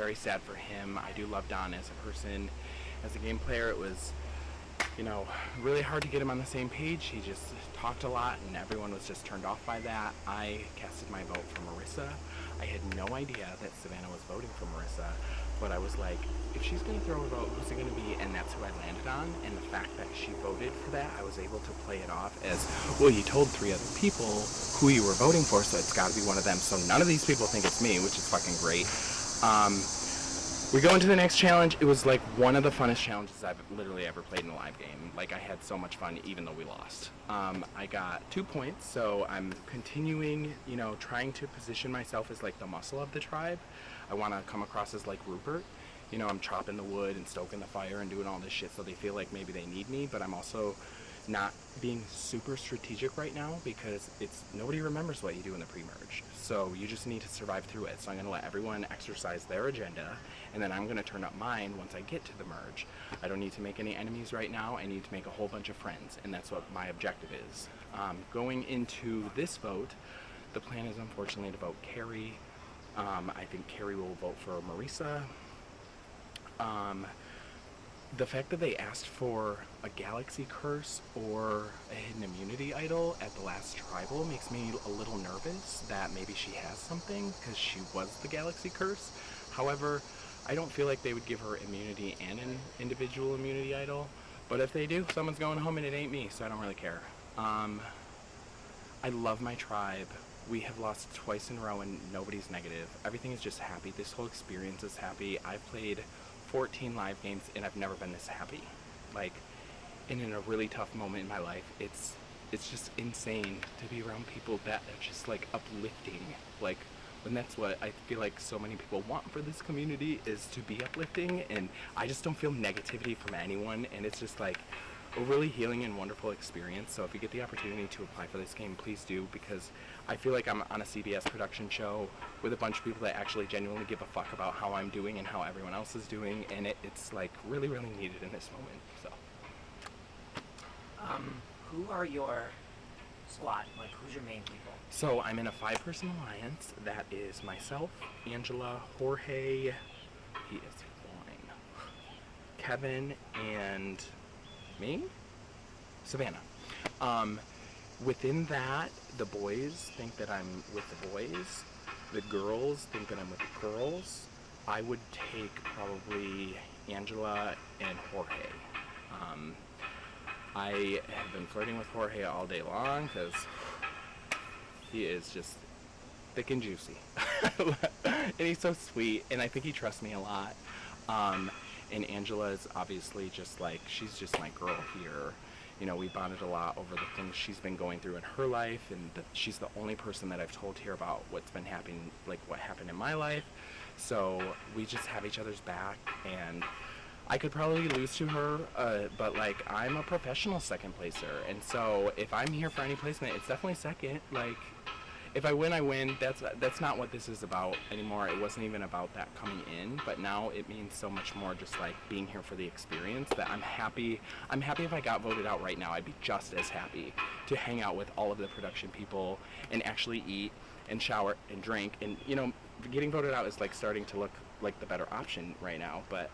very sad for him. I do love Don as a person. As a game player, it was, really hard to get him on the same page. He just talked a lot, and everyone was just turned off by that. I casted my vote for Marissa. I had no idea that Savannah was voting for Marissa, but I was like, if she's going to throw a vote, who's it going to be? And that's who I landed on, and the fact that she voted for that, I was able to play it off as, well, you told 3 other people who you were voting for, so it's got to be one of them. So none of these people think it's me, which is fucking great. We go into the next challenge. It was like one of the funnest challenges I've literally ever played in a live game. Like, I had so much fun even though we lost. I got 2 points, so I'm continuing, trying to position myself as like the muscle of the tribe. I want to come across as like Rupert. I'm chopping the wood and stoking the fire and doing all this shit so they feel like maybe they need me, but I'm also not being super strategic right now because nobody remembers what you do in the pre-merge. So you just need to survive through it. So I'm going to let everyone exercise their agenda, and then I'm going to turn up mine once I get to the merge. I don't need to make any enemies right now. I need to make a whole bunch of friends, and that's what my objective is. Going into this vote, the plan is unfortunately to vote Carrie. I think Carrie will vote for Marissa. The fact that they asked for a galaxy curse or a hidden immunity idol at the last tribal makes me a little nervous that maybe she has something because she was the galaxy curse. However, I don't feel like they would give her immunity and an individual immunity idol, but if they do, someone's going home and it ain't me, so I don't really care. I love my tribe. We have lost twice in a row and nobody's negative. Everything is just happy. This whole experience is happy. I've played 14 live games and I've never been this happy. Like, and in a really tough moment in my life, it's just insane to be around people that are just like uplifting. Like, and that's what I feel like so many people want for this community, is to be uplifting, and I just don't feel negativity from anyone, and it's just like a really healing and wonderful experience. So if you get the opportunity to apply for this game, please do, because I feel like I'm on a CBS production show with a bunch of people that actually genuinely give a fuck about how I'm doing and how everyone else is doing, and it's like really, really needed in this moment. So who are your squad? Like, who's your main people? So I'm in a 5-person alliance. That is myself, Angela, Jorge, he is fine, Kevin, and me? Savannah. Within that, the boys think that I'm with the boys. The girls think that I'm with the girls. I would take probably Angela and Jorge. I have been flirting with Jorge all day long because he is just thick and juicy. And he's so sweet, and I think he trusts me a lot. And Angela is obviously just like, she's just my girl here. We bonded a lot over the things she's been going through in her life, and she's the only person that I've told here about what's been happening, like what happened in my life. So we just have each other's back, and I could probably lose to her, but like, I'm a professional second placer, and so if I'm here for any placement, it's definitely second. Like, if I win, I win. That's not what this is about anymore. It wasn't even about that coming in, but now it means so much more just like being here for the experience, that I'm happy. I'm happy if I got voted out right now. I'd be just as happy to hang out with all of the production people and actually eat and shower and drink. And getting voted out is like starting to look like the better option right now. But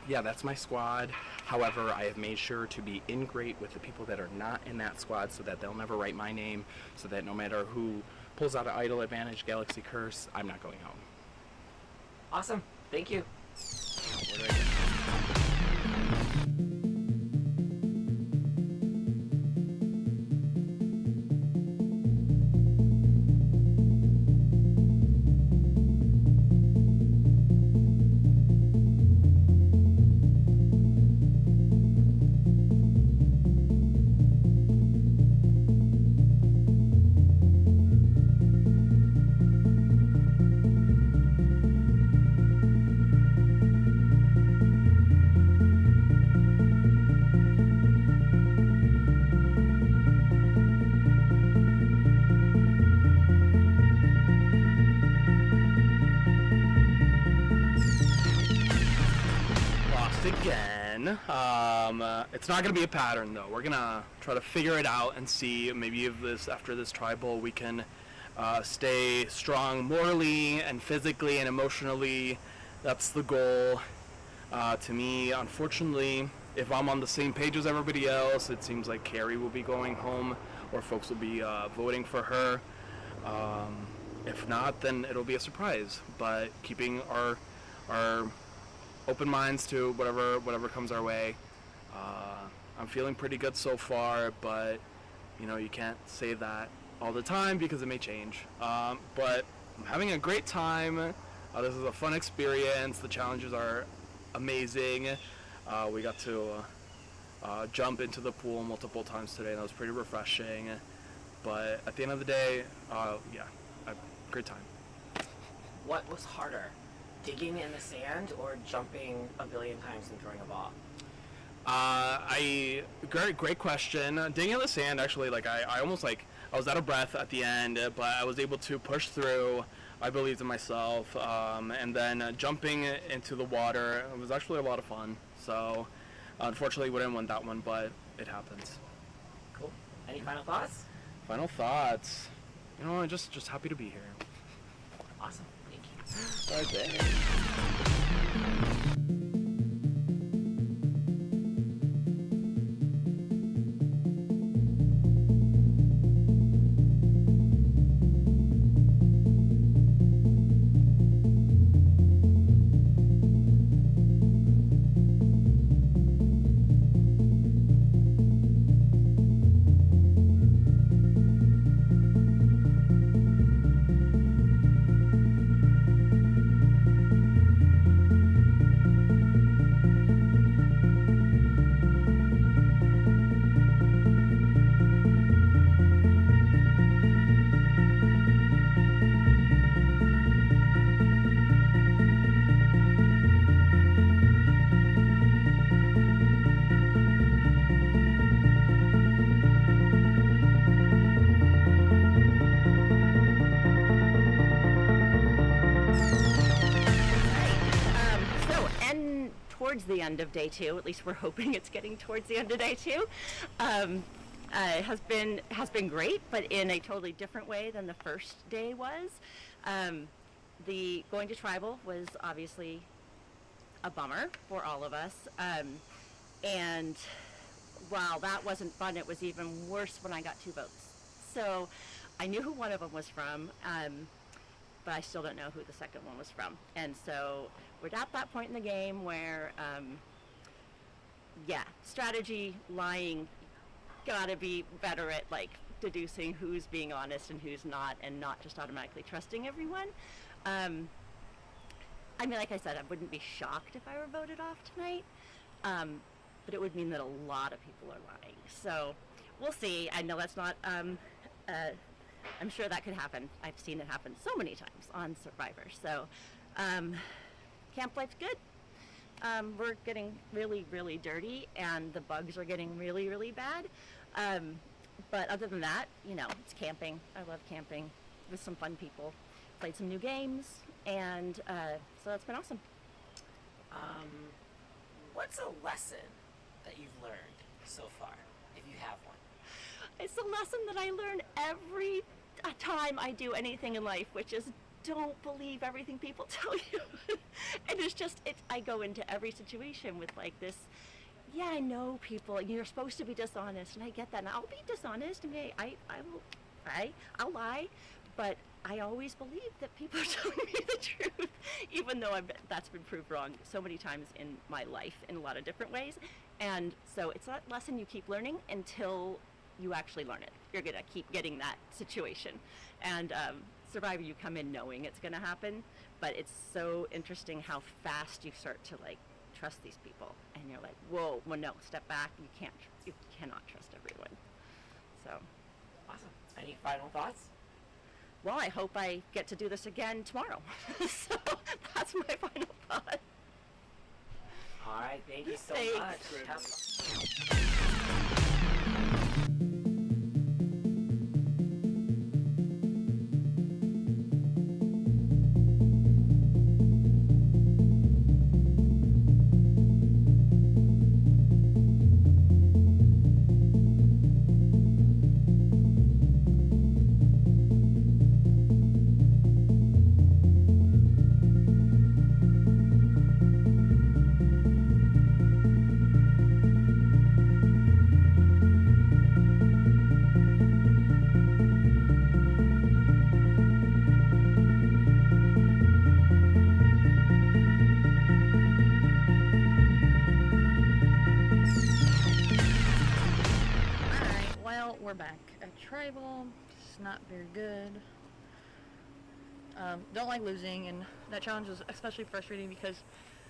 yeah, that's my squad. However, I have made sure to be ingrate with the people that are not in that squad so that they'll never write my name, so that no matter who pulls out an idol, advantage, galaxy curse, I'm not going home. Awesome. Thank you. Again. It's not going to be a pattern, though. We're going to try to figure it out and see, maybe if after this tribal we can stay strong morally and physically and emotionally. That's the goal. To me, unfortunately, if I'm on the same page as everybody else, it seems like Carrie will be going home, or folks will be voting for her. If not, then it'll be a surprise. But keeping our open minds to whatever comes our way. I'm feeling pretty good so far, but you can't say that all the time because it may change. But I'm having a great time. This is a fun experience. The challenges are amazing. We got to jump into the pool multiple times today, and that was pretty refreshing. But at the end of the day, yeah, a great time. What was harder, digging in the sand or jumping a billion times and throwing a ball? Great question. Digging in the sand, actually, I almost I was out of breath at the end, but I was able to push through. I believed in myself, and then jumping into the water, it was actually a lot of fun. So, unfortunately, we didn't win that one, but it happens. Cool. Any final thoughts? Final thoughts. I'm just happy to be here. Awesome. Thank you. Okay. Towards the end of day two, at least we're hoping it's getting towards the end of day two, has been great, but in a totally different way than the first day was. The going to tribal was obviously a bummer for all of us, and while that wasn't fun, it was even worse when I got 2 votes. So I knew who one of them was from, but I still don't know who the second one was from. And so we're at that point in the game where, strategy, lying, gotta be better at deducing who's being honest and who's not, and not just automatically trusting everyone. Like I said, I wouldn't be shocked if I were voted off tonight, but it would mean that a lot of people are lying. So we'll see. I know that's not, I'm sure that could happen. I've seen it happen so many times on Survivor. So camp life's good. We're getting really, really dirty, and the bugs are getting really, really bad. But other than that, it's camping. I love camping with some fun people. Played some new games, and so that's been awesome. What's a lesson that you've learned so far, if you have one? It's a lesson that I learn every time I do anything in life, which is don't believe everything people tell you. And I go into every situation with this, yeah, I know people, you're supposed to be dishonest, and I get that, and I'll be dishonest, and I'll lie, but I always believe that people are telling me the truth, even though that's been proved wrong so many times in my life in a lot of different ways. And so it's that lesson you keep learning until you actually learn it. You're gonna keep getting that situation. And Survivor, you come in knowing it's gonna happen, but it's so interesting how fast you start to trust these people, and you're like, whoa, well, no, step back. You cannot trust everyone. So awesome. Any final thoughts? Well, I hope I get to do this again tomorrow. So that's my final thought. All right, thank you so Thanks. much. tribal. It's not very good. Don't like losing, and that challenge was especially frustrating because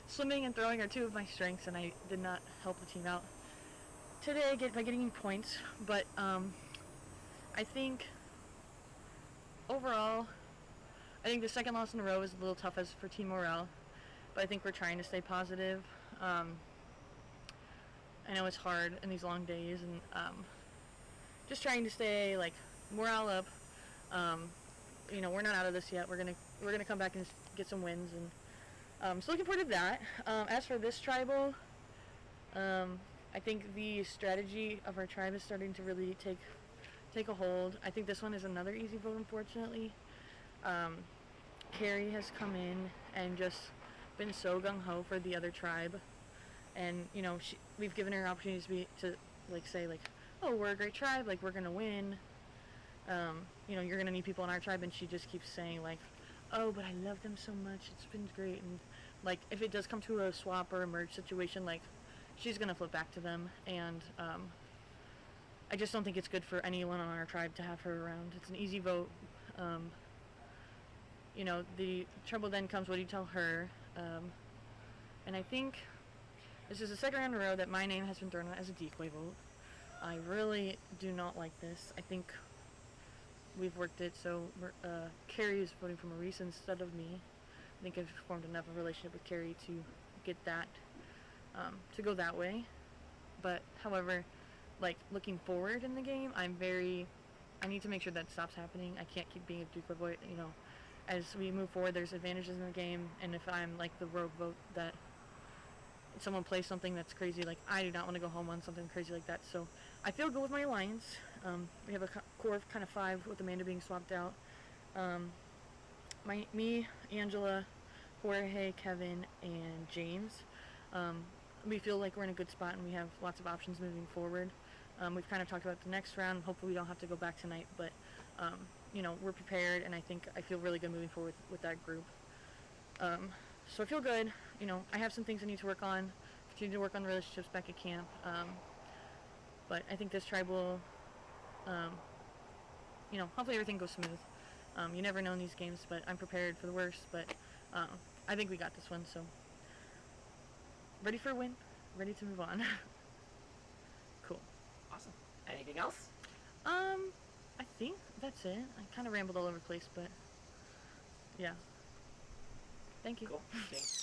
swimming and throwing are two of my strengths, and I did not help the team out today by getting points. But I think overall, I think the second loss in a row is a little tough as for team morale, but I think we're trying to stay positive. I know it's hard in these long days, and just trying to stay like morale up. You know, we're not out of this yet. We're gonna come back and get some wins, and so looking forward to that. As for this tribal, I think the strategy of our tribe is starting to really take a hold. I think this one is another easy vote, unfortunately. Carrie has come in and just been so gung-ho for the other tribe, and you know, we've given her opportunities to say oh, we're a great tribe, like we're gonna win, you know, you're gonna need people in our tribe, and she just keeps saying like, oh, but I love them so much, it's been great, and like if it does come to a swap or a merge situation, like she's gonna flip back to them, and I just don't think it's good for anyone on our tribe to have her around. It's an easy vote. You know, the trouble then comes, what do you tell her? And I think this is the second round in a row that my name has been thrown out as a decoy vote. I really do not like this. I think we've worked it so Carrie is voting for Maurice instead of me. I think I've formed enough of a relationship with Carrie to get that, to go that way. But however, like looking forward in the game, I need to make sure that stops happening. I can't keep being a decoy vote, you know. As we move forward, there's advantages in the game, and if I'm like the rogue vote that someone plays something that's crazy, like I do not want to go home on something crazy like that. So I feel good with my alliance. We have a core of kind of 5 with Amanda being swapped out. Me, Angela, Jorge, Kevin, and James. We feel like we're in a good spot and we have lots of options moving forward. We've kind of talked about the next round. Hopefully we don't have to go back tonight, but you know, we're prepared, and I feel really good moving forward with that group. So I feel good. You know, I have some things I need to work on, continue to work on relationships back at camp. But I think this tribe will, you know, hopefully everything goes smooth. You never know in these games, but I'm prepared for the worst. But I think we got this one, so ready for a win, ready to move on. Cool. Awesome. Anything else? I think that's it. I kind of rambled all over the place, but yeah. Thank you. Cool. Thanks.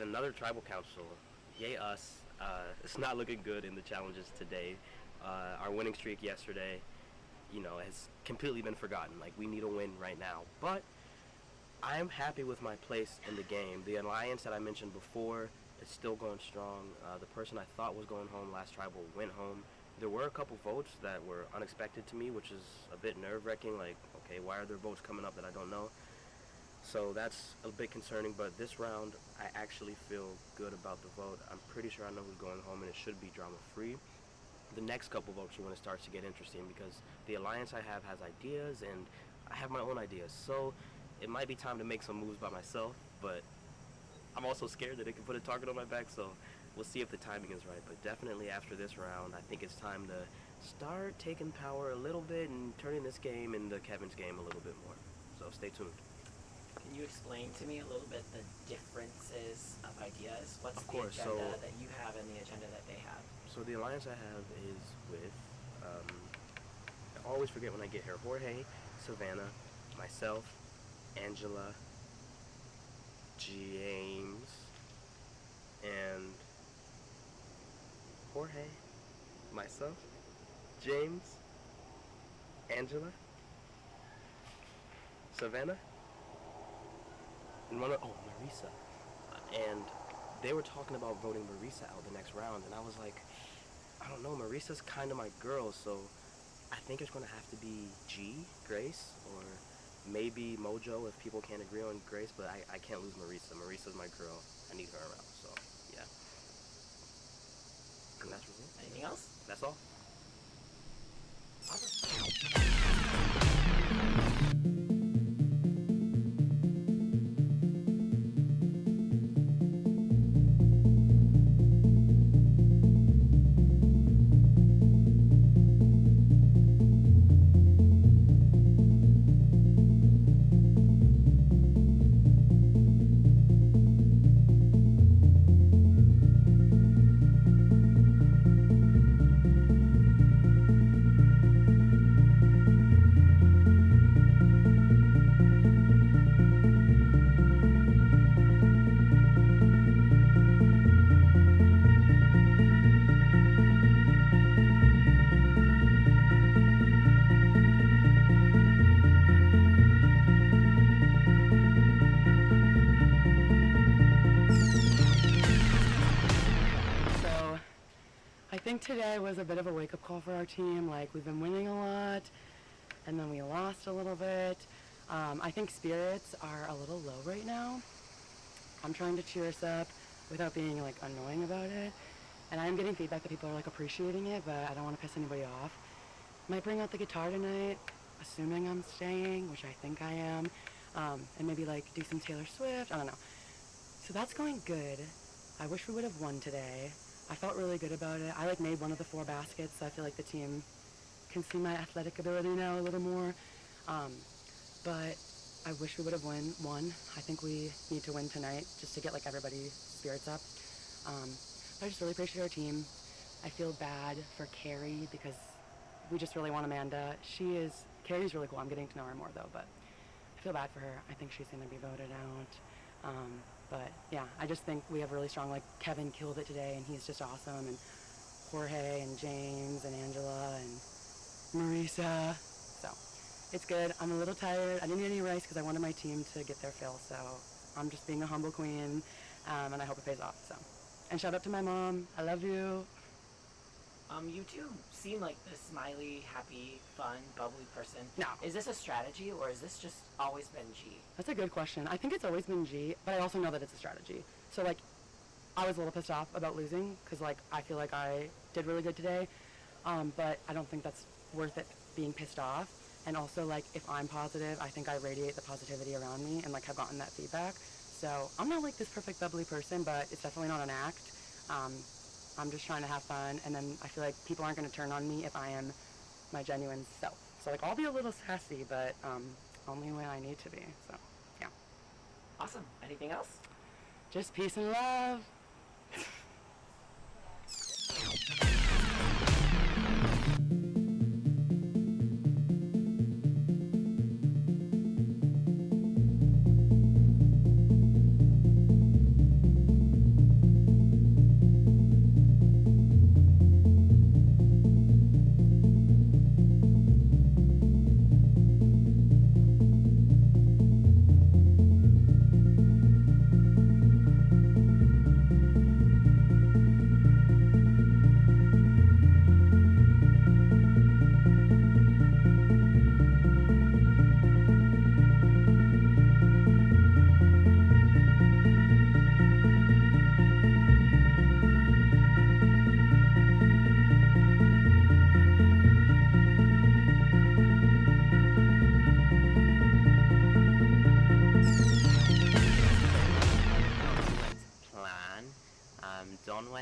Another tribal council. Yay us. It's not looking good in the challenges today. Our winning streak yesterday, you know, has completely been forgotten. Like, we need a win right now. But I am happy with my place in the game. The alliance that I mentioned before it's still going strong. The person I thought was going home last tribal went home. There were a couple votes that were unexpected to me, which is a bit nerve-wracking. Like, okay, why are there votes coming up that I don't know? So that's a bit concerning, but this round, I actually feel good about the vote. I'm pretty sure I know who's going home, and it should be drama-free. The next couple votes are when it starts to get interesting, because the alliance I have has ideas, and I have my own ideas. So it might be time to make some moves by myself, but I'm also scared that it can put a target on my back, so we'll see if the timing is right. But definitely after this round, I think it's time to start taking power a little bit and turning this game into Kevin's game a little bit more. So stay tuned. Can you explain to me a little bit the differences of ideas? What's Of course, the agenda so- that you have and the agenda that they have? So the alliance I have is with, I always forget when I get here, Jorge, Savannah, myself, Angela, James, and Jorge, myself, James, Angela, Savannah, and Marisa. And they were talking about voting Marisa out the next round, and I was like, I don't know, Marisa's kind of my girl, so I think it's going to have to be G, Grace, or maybe Mojo if people can't agree on Grace, but I can't lose Marisa. Marisa's my girl. I need her around, so yeah. And that's really it. Anything else? That's all. Awesome. So, I think today was a bit of a wake-up call for our team. Like, we've been winning a lot, and then we lost a little bit. I think spirits are a little low right now. I'm trying to cheer us up without being, like, annoying about it. And I'm getting feedback that people are, like, appreciating it, but I don't want to piss anybody off. Might bring out the guitar tonight, assuming I'm staying, which I think I am. And maybe, like, do some Taylor Swift. I don't know. So that's going good. I wish we would have won today. I felt really good about it. I, like, made one of the 4 baskets, so I feel like the team can see my athletic ability now a little more. But I wish we would have won. I think we need to win tonight just to get, like, everybody's spirits up. I just really appreciate our team. I feel bad for Carrie because we just really want Amanda. Carrie's really cool. I'm getting to know her more, though, but I feel bad for her. I think she's going to be voted out. But yeah, I just think we have really strong, like, Kevin killed it today, and he's just awesome, and Jorge and James and Angela and Marisa. So it's good. I'm a little tired. I didn't eat any rice because I wanted my team to get their fill, so I'm just being a humble queen, and I hope it pays off. So, and shout out to my mom. I love you. You two seem like this smiley, happy, fun, bubbly person. No. Is this a strategy, or is this just always been G? That's a good question. I think it's always been G, but I also know that it's a strategy. So, like, I was a little pissed off about losing because, like, I feel like I did really good today, but I don't think that's worth it being pissed off. And also, like, if I'm positive, I think I radiate the positivity around me and, like, have gotten that feedback. So I'm not, like, this perfect bubbly person, but it's definitely not an act. I'm just trying to have fun, and then I feel like people aren't going to turn on me if I am my genuine self. So, like, I'll be a little sassy, but only when I need to be. So, yeah. Awesome. Anything else? Just peace and love.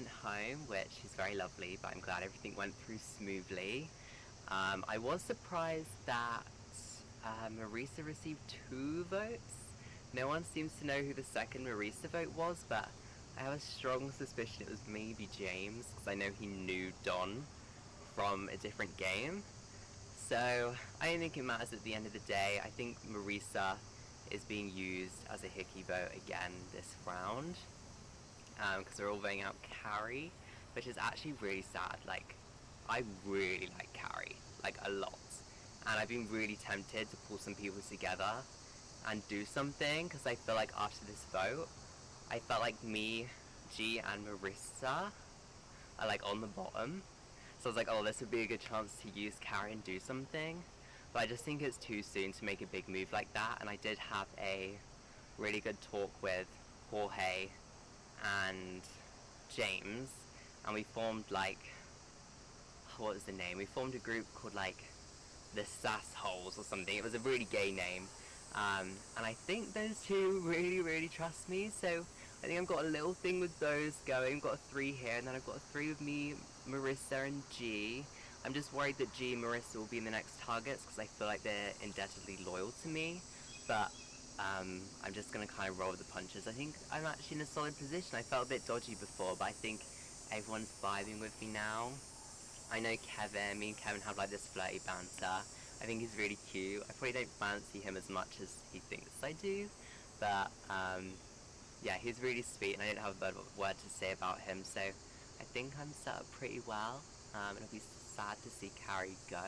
went home, which is very lovely, but I'm glad everything went through smoothly. I was surprised that Marisa received 2 votes. No one seems to know who the second Marisa vote was, but I have a strong suspicion it was maybe James, because I know he knew Don from a different game. So I don't think it matters at the end of the day. I think Marisa is being used as a hickey vote again this round, because they're all voting out Carrie, which is actually really sad. Like, I really like Carrie, like a lot, and I've been really tempted to pull some people together and do something, because I feel like after this vote, I felt like me, G, and Marissa are like on the bottom. So I was like, oh, this would be a good chance to use Carrie and do something. But I just think it's too soon to make a big move like that. And I did have a really good talk with Jorge and James. And we formed like, what was the name? We formed a group called like the Sass Holes or something. It was a really gay name. And I think those two really trust me. So I think I've got a little thing with those going. I've got a 3 here, and then I've got a 3 with me, Marissa, and G. I'm just worried that G and Marissa will be in the next targets, because I feel like they're indebtedly loyal to me. But I'm just going to kind of roll with the punches. I think I'm actually in a solid position. I felt a bit dodgy before, but I think everyone's vibing with me now. I know Kevin, me and Kevin have like this flirty banter. I think he's really cute. I probably don't fancy him as much as he thinks I do, but yeah, he's really sweet, and I didn't have a bad word to say about him, so I think I'm set up pretty well, and it'll be sad to see Carrie go.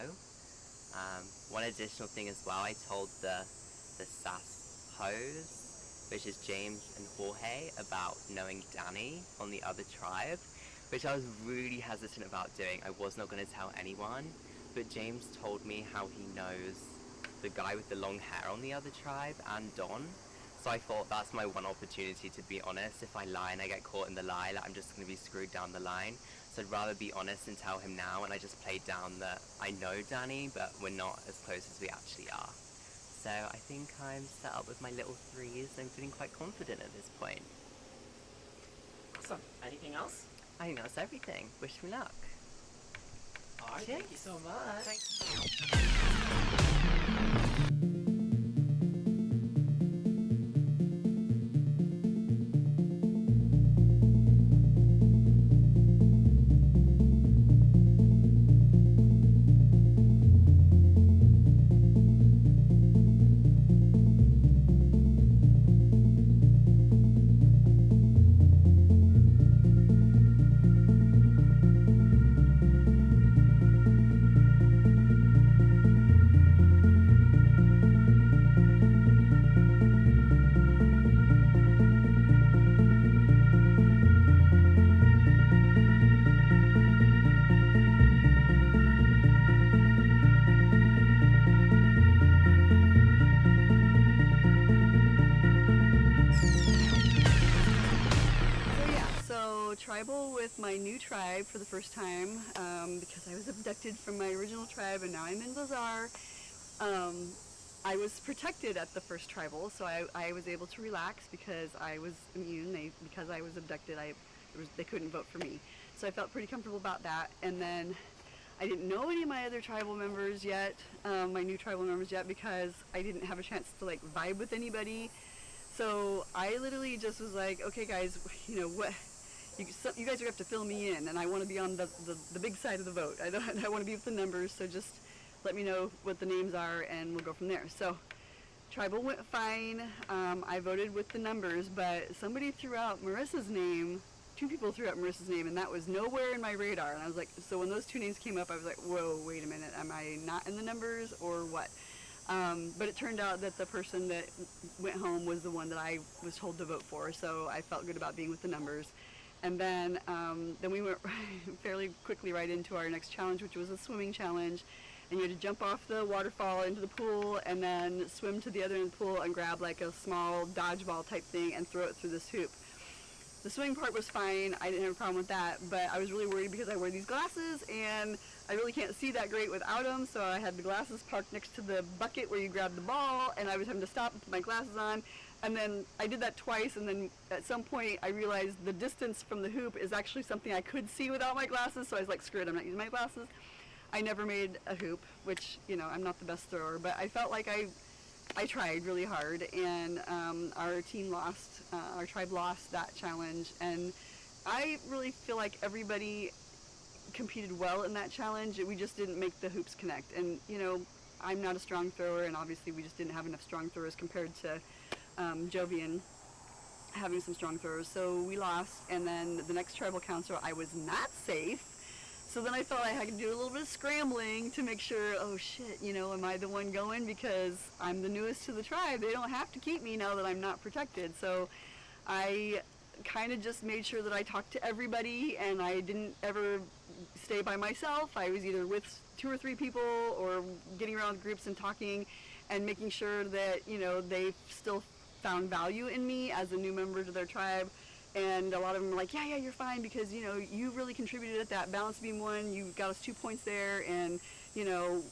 One additional thing as well, I told the Sass Hose, which is James and Jorge, about knowing Danny on the other tribe, which I was really hesitant about doing. I was not going to tell anyone, but James told me how he knows the guy with the long hair on the other tribe and Don. So I thought that's my one opportunity to be honest. If I lie and I get caught in the lie, like, I'm just going to be screwed down the line. So I'd rather be honest and tell him now, and I just played down that I know Danny, but we're not as close as we actually are. So I think I'm set up with my little 3s, and I'm feeling quite confident at this point. Awesome. Anything else? I think that's everything. Wish me luck. All right, thank you so much. Tribal with my new tribe for the first time because I was abducted from my original tribe and now I'm in Blazar. I was protected at the first tribal, so I was able to relax because I was immune. Because I was abducted, they couldn't vote for me. So I felt pretty comfortable about that. And then I didn't know any of my other tribal members yet, my new tribal members yet, because I didn't have a chance to like vibe with anybody. So I literally just was like, okay guys, you know what? You guys are going to have to fill me in, and I want to be on the big side of the vote. I want to be with the numbers, so just let me know what the names are, and we'll go from there. So, tribal went fine. I voted with the numbers, but somebody threw out Marissa's name. 2 people threw out Marissa's name, and that was nowhere in my radar. And I was like, so when those 2 names came up, I was like, whoa, wait a minute, am I not in the numbers, or what? But it turned out that the person that went home was the one that I was told to vote for, so I felt good about being with the numbers. And then we went fairly quickly right into our next challenge, which was a swimming challenge. And you had to jump off the waterfall into the pool and then swim to the other end of the pool and grab like a small dodgeball type thing and throw it through this hoop. The swimming part was fine. I didn't have a problem with that, but I was really worried because I wear these glasses and I really can't see that great without them, so I had the glasses parked next to the bucket where you grab the ball, and I was having to stop and put my glasses on. And then I did that twice, and then at some point I realized the distance from the hoop is actually something I could see without my glasses, so I was like, screw it, I'm not using my glasses. I never made a hoop, which, you know, I'm not the best thrower, but I felt like I tried really hard, and our team lost, our tribe lost that challenge, and I really feel like everybody competed well in that challenge. We just didn't make the hoops connect, and you know, I'm not a strong thrower, and obviously we just didn't have enough strong throwers compared to Jovian having some strong throwers, so we lost. And then the next tribal council, I was not safe, so then I felt I had to do a little bit of scrambling to make sure, oh shit, you know, am I the one going, because I'm the newest to the tribe, they don't have to keep me now that I'm not protected. So I kind of just made sure that I talked to everybody, and I didn't ever stay by myself. I was either with 2 or 3 people or getting around groups and talking and making sure that, you know, they still found value in me as a new member to their tribe. And a lot of them were like, yeah, you're fine, because, you know, you really contributed at that balance beam one, you got us 2 points there, and, you know,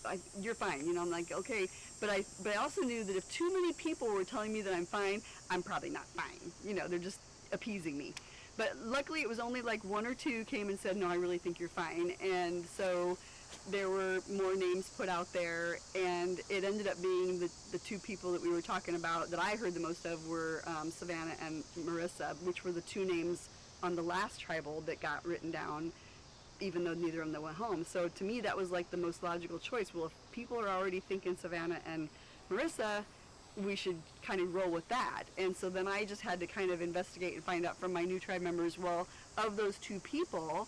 you're fine. You know, I'm like, okay, but I also knew that if too many people were telling me that I'm fine, I'm probably not fine. You know, they're just appeasing me. But luckily it was only like 1 or 2 came and said, no, I really think you're fine. And so there were more names put out there, and it ended up being the 2 people that we were talking about that I heard the most of were Savannah and Marissa, which were the 2 names on the last tribal that got written down, even though neither of them went home. So to me that was like the most logical choice. Well, if people are already thinking Savannah and Marissa, we should kind of roll with that. And so then I just had to kind of investigate and find out from my new tribe members, well, of those 2 people,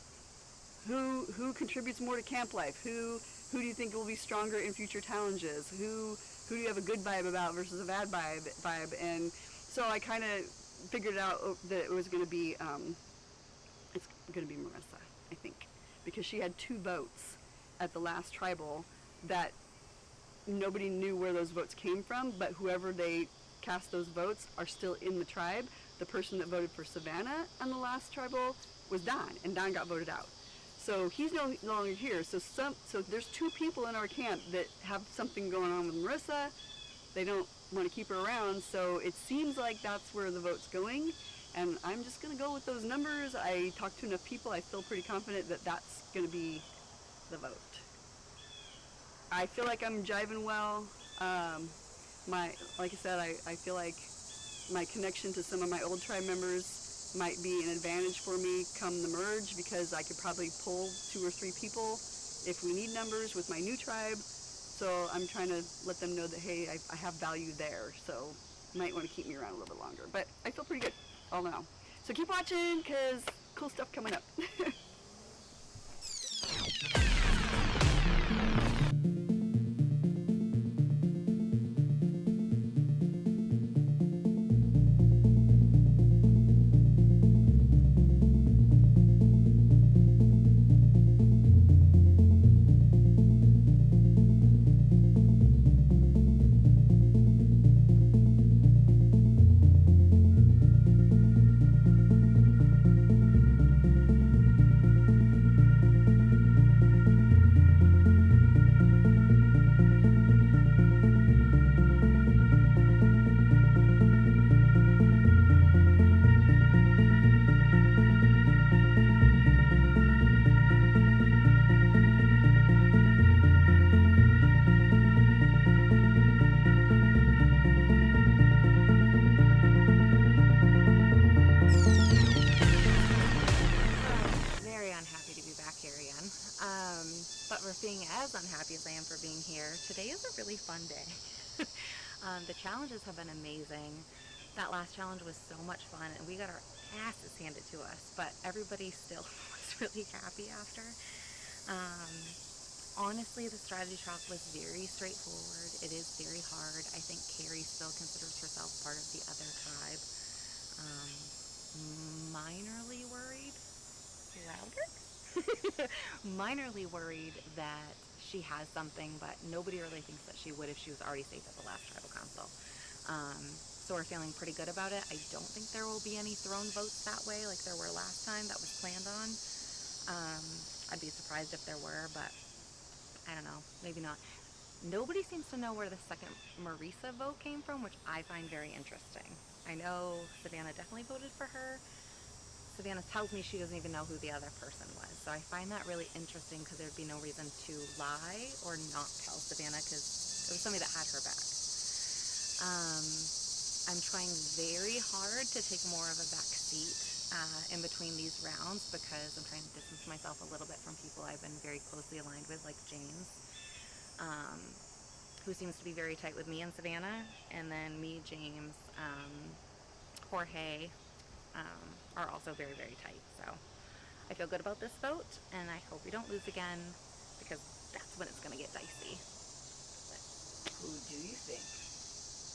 who contributes more to camp life? Who do you think will be stronger in future challenges? Who do you have a good vibe about versus a bad vibe? And so I kind of figured out that it was going to be it's going to be Marissa, I think, because she had 2 votes at the last tribal that nobody knew where those votes came from, but whoever they cast those votes are still in the tribe. The person that voted for Savannah on the last tribal was Don, and Don got voted out. So he's no longer here. So there's 2 people in our camp that have something going on with Marissa. They don't want to keep her around, so it seems like that's where the vote's going. And I'm just going to go with those numbers. I talked to enough people, I feel pretty confident that that's going to be the vote. I feel like I'm jiving well. Like I said, I feel like my connection to some of my old tribe members might be an advantage for me come the merge, because I could probably pull 2 or 3 people if we need numbers with my new tribe. So I'm trying to let them know that, hey, I have value there, so you might want to keep me around a little bit longer. But I feel pretty good all in all. So keep watching, because cool stuff coming up. being as unhappy as I am for being here, today is a really fun day. The challenges have been amazing. That last challenge was so much fun, and we got our asses handed to us, but everybody still was really happy after. Honestly, the strategy chalk was very straightforward. It is very hard. I think Carrie still considers herself part of the other tribe. Minorly worried. Louder? Minorly worried that she has something, but nobody really thinks that she would if she was already safe at the last tribal council. So we're feeling pretty good about it. I don't think there will be any thrown votes that way like there were last time that was planned on. I'd be surprised if there were, but I don't know, maybe not. Nobody seems to know where the second Marisa vote came from, which I find very interesting. I know Savannah definitely voted for her. Savannah tells me she doesn't even know who the other person was. So I find that really interesting because there'd be no reason to lie or not tell Savannah because it was somebody that had her back. I'm trying very hard to take more of a back seat in between these rounds because I'm trying to distance myself a little bit from people I've been very closely aligned with, like James, who seems to be very tight with me and Savannah, and then me, James, Jorge are also very, very tight. So I feel good about this vote, and I hope we don't lose again because that's when it's going to get dicey. Who do you think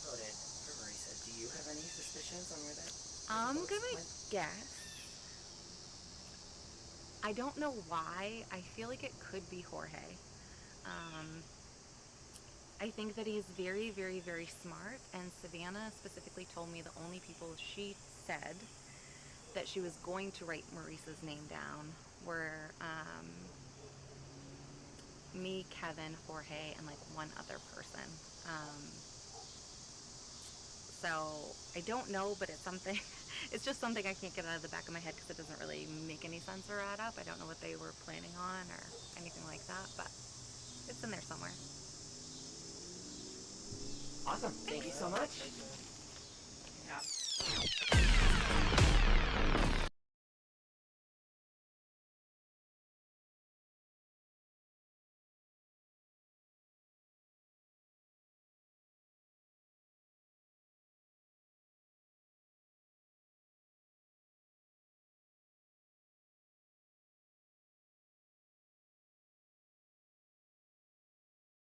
voted for Marisa? Do you have any suspicions on where that I'm votes gonna went? guess. I don't know why. I feel like it could be Jorge. I think that he's very, very, very smart, and Savannah specifically told me the only people she said that she was going to write Marisa's name down were me, Kevin, Jorge, and like one other person. So I don't know, but it's something. It's just something I can't get out of the back of my head because it doesn't really make any sense or add up. I don't know what they were planning on or anything like that, but it's in there somewhere. Awesome. Thank you so much.